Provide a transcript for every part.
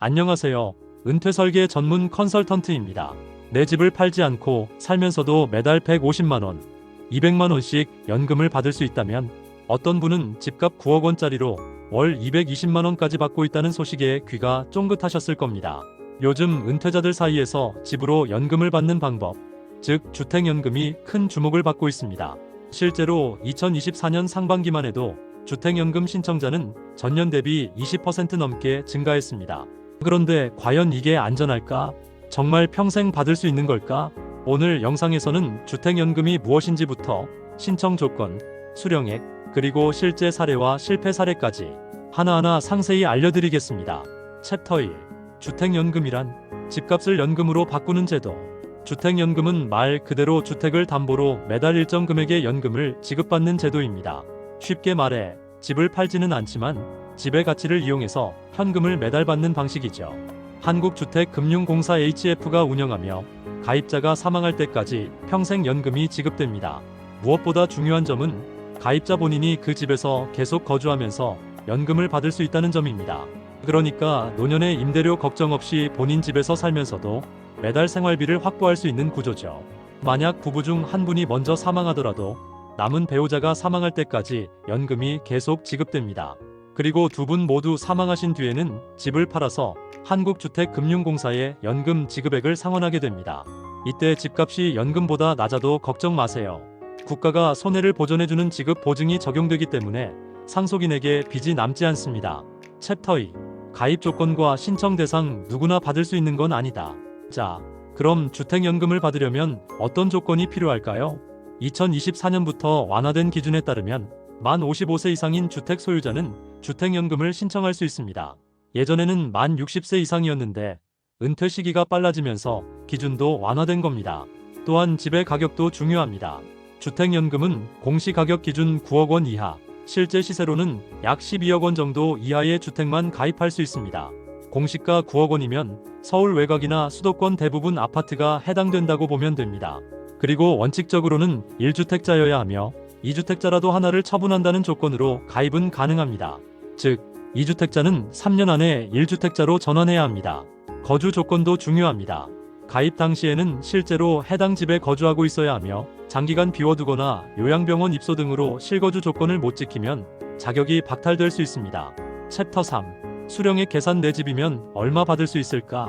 안녕하세요. 은퇴 설계 전문 컨설턴트입니다. 내 집을 팔지 않고 살면서도 매달 150만원, 200만원씩 연금을 받을 수 있다면 어떤 분은 집값 9억 원짜리로 월 220만원까지 받고 있다는 소식에 귀가 쫑긋하셨을 겁니다. 요즘 은퇴자들 사이에서 집으로 연금을 받는 방법, 즉 주택연금이 큰 주목을 받고 있습니다. 실제로 2024년 상반기만 해도 주택연금 신청자는 전년 대비 20% 넘게 증가했습니다. 그런데 과연 이게 안전할까? 정말 평생 받을 수 있는 걸까? 오늘 영상에서는 주택연금이 무엇인지부터 신청 조건, 수령액, 그리고 실제 사례와 실패 사례까지 하나하나 상세히 알려드리겠습니다. 챕터 1. 주택연금이란 집값을 연금으로 바꾸는 제도. 주택연금은 말 그대로 주택을 담보로 매달 일정 금액의 연금을 지급받는 제도입니다. 쉽게 말해 집을 팔지는 않지만 집의 가치를 이용해서 현금을 매달 받는 방식이죠. 한국주택금융공사 HF가 운영하며 가입자가 사망할 때까지 평생 연금이 지급됩니다. 무엇보다 중요한 점은 가입자 본인이 그 집에서 계속 거주하면서 연금을 받을 수 있다는 점입니다. 그러니까 노년의 임대료 걱정 없이 본인 집에서 살면서도 매달 생활비를 확보할 수 있는 구조죠. 만약 부부 중 한 분이 먼저 사망하더라도 남은 배우자가 사망할 때까지 연금이 계속 지급됩니다. 그리고 두 분 모두 사망하신 뒤에는 집을 팔아서 한국주택금융공사에 연금 지급액을 상환하게 됩니다. 이때 집값이 연금보다 낮아도 걱정 마세요. 국가가 손해를 보전해주는 지급 보증이 적용되기 때문에 상속인에게 빚이 남지 않습니다. 챕터 2. 가입 조건과 신청 대상 누구나 받을 수 있는 건 아니다. 자, 그럼 주택연금을 받으려면 어떤 조건이 필요할까요? 2024년부터 완화된 기준에 따르면 만 55세 이상인 주택 소유자는 주택연금을 신청할 수 있습니다. 예전에는 만 60세 이상이었는데 은퇴 시기가 빨라지면서 기준도 완화된 겁니다. 또한 집의 가격도 중요합니다. 주택연금은 공시가격 기준 9억 원 이하, 실제 시세로는 약 12억 원 정도 이하의 주택만 가입할 수 있습니다. 공시가 9억 원이면 서울 외곽이나 수도권 대부분 아파트가 해당된다고 보면 됩니다. 그리고 원칙적으로는 1주택자여야 하며 2주택자라도 하나를 처분한다는 조건으로 가입은 가능합니다. 즉, 2주택자는 3년 안에 1주택자로 전환해야 합니다. 거주 조건도 중요합니다. 가입 당시에는 실제로 해당 집에 거주하고 있어야 하며 장기간 비워두거나 요양병원 입소 등으로 실거주 조건을 못 지키면 자격이 박탈될 수 있습니다. 챕터 3. 수령액 계산. 내 집이면 얼마 받을 수 있을까?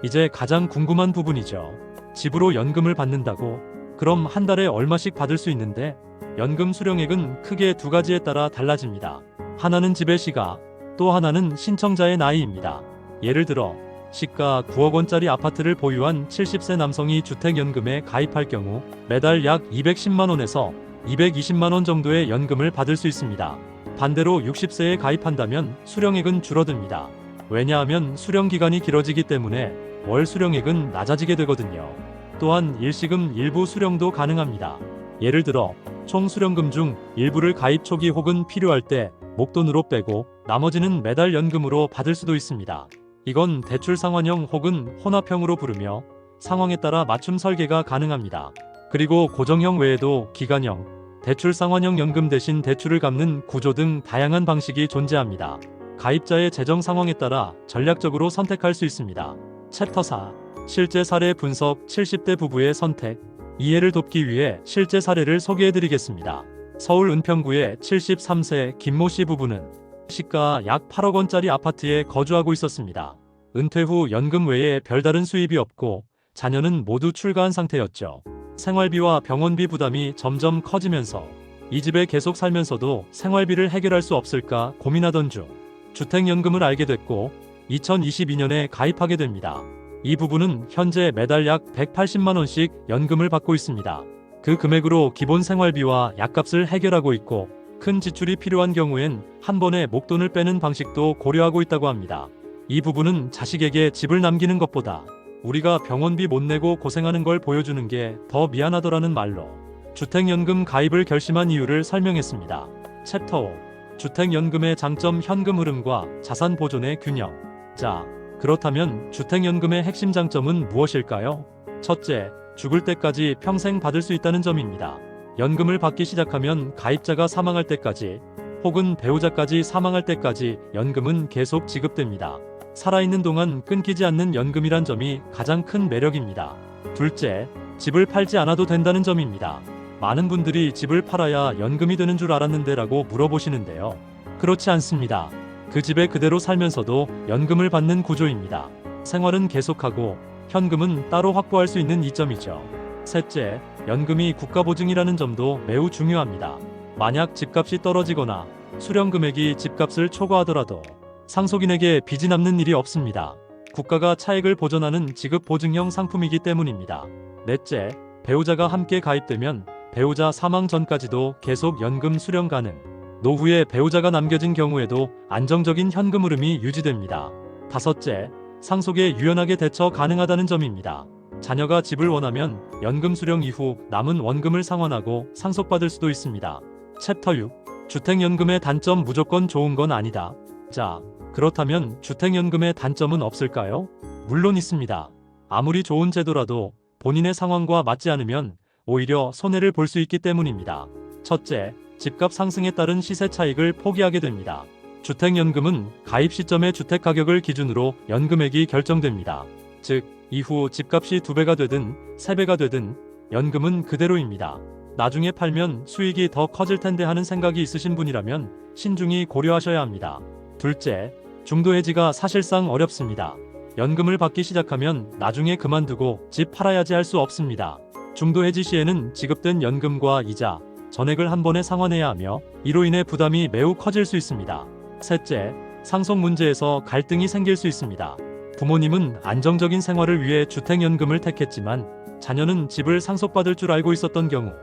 이제 가장 궁금한 부분이죠. 집으로 연금을 받는다고? 그럼 한 달에 얼마씩 받을 수 있는데? 연금 수령액은 크게 두 가지에 따라 달라집니다. 하나는 집의 시가, 또 하나는 신청자의 나이입니다. 예를 들어 시가 9억 원짜리 아파트를 보유한 70세 남성이 주택연금에 가입할 경우 매달 약 210만 원에서 220만 원 정도의 연금을 받을 수 있습니다. 반대로 60세에 가입한다면 수령액은 줄어듭니다. 왜냐하면 수령 기간이 길어지기 때문에 월 수령액은 낮아지게 되거든요. 또한 일시금 일부 수령도 가능합니다. 예를 들어 총 수령금 중 일부를 가입 초기 혹은 필요할 때 목돈으로 빼고 나머지는 매달 연금으로 받을 수도 있습니다. 이건 대출 상환형 혹은 혼합형으로 부르며 상황에 따라 맞춤 설계가 가능합니다. 그리고 고정형 외에도 기간형, 대출 상환형 연금 대신 대출을 갚는 구조 등 다양한 방식이 존재합니다. 가입자의 재정 상황에 따라 전략적으로 선택할 수 있습니다. 챕터 4. 실제 사례 분석. 70대 부부의 선택. 이해를 돕기 위해 실제 사례를 소개해드리겠습니다. 서울 은평구의 73세 김모 씨 부부는 시가 약 8억 원짜리 아파트에 거주하고 있었습니다. 은퇴 후 연금 외에 별다른 수입이 없고 자녀는 모두 출가한 상태였죠. 생활비와 병원비 부담이 점점 커지면서 이 집에 계속 살면서도 생활비를 해결할 수 없을까 고민하던 중 주택연금을 알게 됐고 2022년에 가입하게 됩니다. 이 부부는 현재 매달 약 180만 원씩 연금을 받고 있습니다. 그 금액으로 기본 생활비와 약값을 해결하고 있고 큰 지출이 필요한 경우엔 한 번에 목돈을 빼는 방식도 고려하고 있다고 합니다. 이 부부는 자식에게 집을 남기는 것보다 우리가 병원비 못 내고 고생하는 걸 보여주는 게 더 미안하더라는 말로 주택연금 가입을 결심한 이유를 설명했습니다. 챕터 5. 주택연금의 장점. 현금 흐름과 자산 보존의 균형. 자, 그렇다면 주택연금의 핵심 장점은 무엇일까요? 첫째, 죽을 때까지 평생 받을 수 있다는 점입니다. 연금을 받기 시작하면 가입자가 사망할 때까지 혹은 배우자까지 사망할 때까지 연금은 계속 지급됩니다. 살아있는 동안 끊기지 않는 연금이란 점이 가장 큰 매력입니다. 둘째, 집을 팔지 않아도 된다는 점입니다. 많은 분들이 집을 팔아야 연금이 되는 줄 알았는데 라고 물어보시는데요. 그렇지 않습니다. 그 집에 그대로 살면서도 연금을 받는 구조입니다. 생활은 계속하고 현금은 따로 확보할 수 있는 이점이죠. 셋째, 연금이 국가보증이라는 점도 매우 중요합니다. 만약 집값이 떨어지거나 수령 금액이 집값을 초과하더라도 상속인에게 빚이 남는 일이 없습니다. 국가가 차액을 보전하는 지급 보증형 상품이기 때문입니다. 넷째, 배우자가 함께 가입되면 배우자 사망 전까지도 계속 연금 수령 가능. 노후에 배우자가 남겨진 경우에도 안정적인 현금 흐름이 유지됩니다. 다섯째, 상속에 유연하게 대처 가능하다는 점입니다. 자녀가 집을 원하면 연금 수령 이후 남은 원금을 상환하고 상속받을 수도 있습니다. 챕터 6. 주택연금의 단점 무조건 좋은 건 아니다. 자, 그렇다면 주택연금의 단점은 없을까요? 물론 있습니다. 아무리 좋은 제도라도 본인의 상황과 맞지 않으면 오히려 손해를 볼 수 있기 때문입니다. 첫째, 집값 상승에 따른 시세 차익을 포기하게 됩니다. 주택연금은 가입 시점의 주택 가격을 기준으로 연금액이 결정됩니다. 즉, 이후 집값이 2배가 되든 3배가 되든 연금은 그대로입니다. 나중에 팔면 수익이 더 커질 텐데 하는 생각이 있으신 분이라면 신중히 고려하셔야 합니다. 둘째, 중도 해지가 사실상 어렵습니다. 연금을 받기 시작하면 나중에 그만두고 집 팔아야지 할 수 없습니다. 중도 해지 시에는 지급된 연금과 이자, 전액을 한 번에 상환해야 하며 이로 인해 부담이 매우 커질 수 있습니다. 셋째, 상속 문제에서 갈등이 생길 수 있습니다. 부모님은 안정적인 생활을 위해 주택연금을 택했지만 자녀는 집을 상속받을 줄 알고 있었던 경우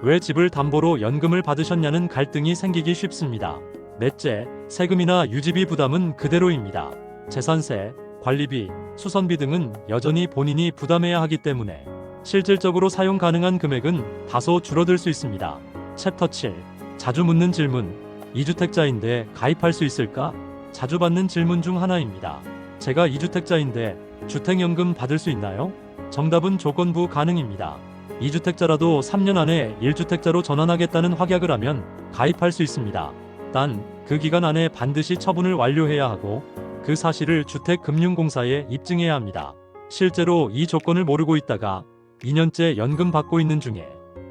왜 집을 담보로 연금을 받으셨냐는 갈등이 생기기 쉽습니다. 넷째, 세금이나 유지비 부담은 그대로입니다. 재산세, 관리비, 수선비 등은 여전히 본인이 부담해야 하기 때문에 실질적으로 사용 가능한 금액은 다소 줄어들 수 있습니다. 챕터 7. 자주 묻는 질문. 2주택자인데 가입할 수 있을까? 자주 받는 질문 중 하나입니다. 제가 2주택자인데 주택연금 받을 수 있나요? 정답은 조건부 가능입니다. 2주택자라도 3년 안에 1주택자로 전환하겠다는 확약을 하면 가입할 수 있습니다. 단, 그 기간 안에 반드시 처분을 완료해야 하고 그 사실을 주택금융공사에 입증해야 합니다. 실제로 이 조건을 모르고 있다가 2년째 연금 받고 있는 중에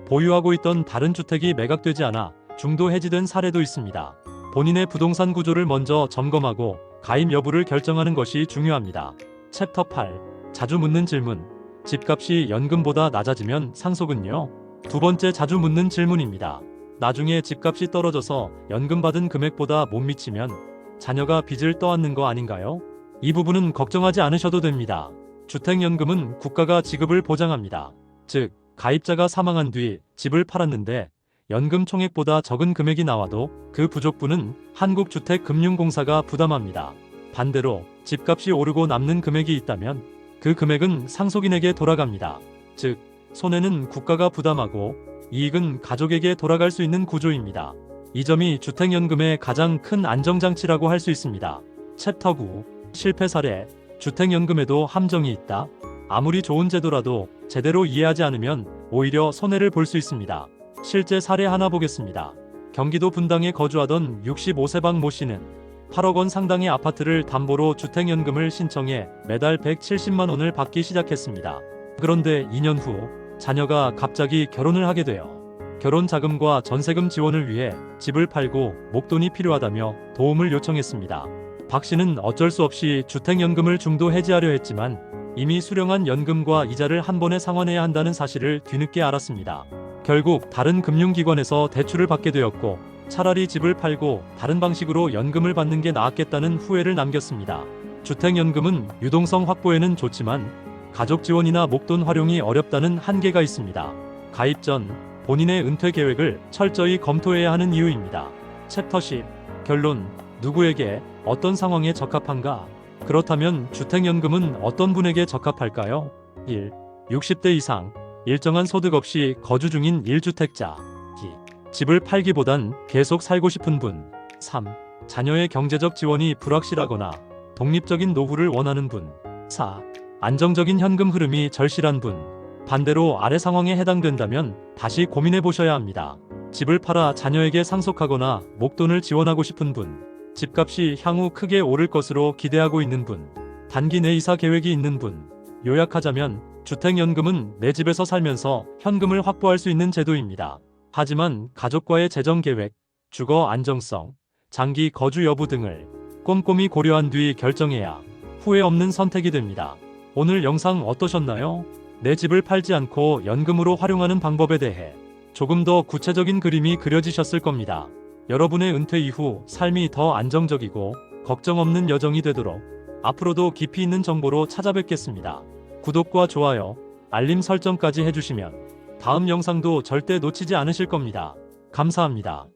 보유하고 있던 다른 주택이 매각되지 않아 중도 해지된 사례도 있습니다. 본인의 부동산 구조를 먼저 점검하고 가입 여부를 결정하는 것이 중요합니다. 챕터 8. 자주 묻는 질문. 집값이 연금보다 낮아지면 상속은요? 두 번째 자주 묻는 질문입니다. 나중에 집값이 떨어져서 연금 받은 금액보다 못 미치면 자녀가 빚을 떠안는 거 아닌가요? 이 부분은 걱정하지 않으셔도 됩니다. 주택연금은 국가가 지급을 보장합니다. 즉, 가입자가 사망한 뒤 집을 팔았는데 연금 총액보다 적은 금액이 나와도 그 부족분은 한국주택금융공사가 부담합니다. 반대로 집값이 오르고 남는 금액이 있다면 그 금액은 상속인에게 돌아갑니다. 즉, 손해는 국가가 부담하고 이익은 가족에게 돌아갈 수 있는 구조입니다. 이 점이 주택연금의 가장 큰 안정장치라고 할 수 있습니다. 챕터 9. 실패 사례. 주택연금에도 함정이 있다. 아무리 좋은 제도라도 제대로 이해하지 않으면 오히려 손해를 볼 수 있습니다. 실제 사례 하나 보겠습니다. 경기도 분당에 거주하던 65세방 모 씨는 8억 원 상당의 아파트를 담보로 주택연금을 신청해 매달 170만 원을 받기 시작했습니다. 그런데 2년 후 자녀가 갑자기 결혼을 하게 되어 결혼 자금과 전세금 지원을 위해 집을 팔고 목돈이 필요하다며 도움을 요청했습니다. 박 씨는 어쩔 수 없이 주택연금을 중도 해지하려 했지만 이미 수령한 연금과 이자를 한 번에 상환해야 한다는 사실을 뒤늦게 알았습니다. 결국 다른 금융기관에서 대출을 받게 되었고 차라리 집을 팔고 다른 방식으로 연금을 받는 게 나았겠다는 후회를 남겼습니다. 주택연금은 유동성 확보에는 좋지만 가족 지원이나 목돈 활용이 어렵다는 한계가 있습니다. 가입 전 본인의 은퇴 계획을 철저히 검토해야 하는 이유입니다. 챕터 10. 결론. 누구에게 어떤 상황에 적합한가? 그렇다면 주택연금은 어떤 분에게 적합할까요? 1. 60대 이상, 일정한 소득 없이 거주 중인 1주택자. 2. 집을 팔기보단 계속 살고 싶은 분. 3. 자녀의 경제적 지원이 불확실하거나 독립적인 노후를 원하는 분. 4. 안정적인 현금 흐름이 절실한 분. 반대로 아래 상황에 해당된다면 다시 고민해 보셔야 합니다. 집을 팔아 자녀에게 상속하거나 목돈을 지원하고 싶은 분. 집값이 향후 크게 오를 것으로 기대하고 있는 분, 단기 내 이사 계획이 있는 분, 요약하자면 주택연금은 내 집에서 살면서 현금을 확보할 수 있는 제도입니다. 하지만 가족과의 재정 계획, 주거 안정성, 장기 거주 여부 등을 꼼꼼히 고려한 뒤 결정해야 후회 없는 선택이 됩니다. 오늘 영상 어떠셨나요? 내 집을 팔지 않고 연금으로 활용하는 방법에 대해 조금 더 구체적인 그림이 그려지셨을 겁니다. 여러분의 은퇴 이후 삶이 더 안정적이고 걱정 없는 여정이 되도록 앞으로도 깊이 있는 정보로 찾아뵙겠습니다. 구독과 좋아요, 알림 설정까지 해주시면 다음 영상도 절대 놓치지 않으실 겁니다. 감사합니다.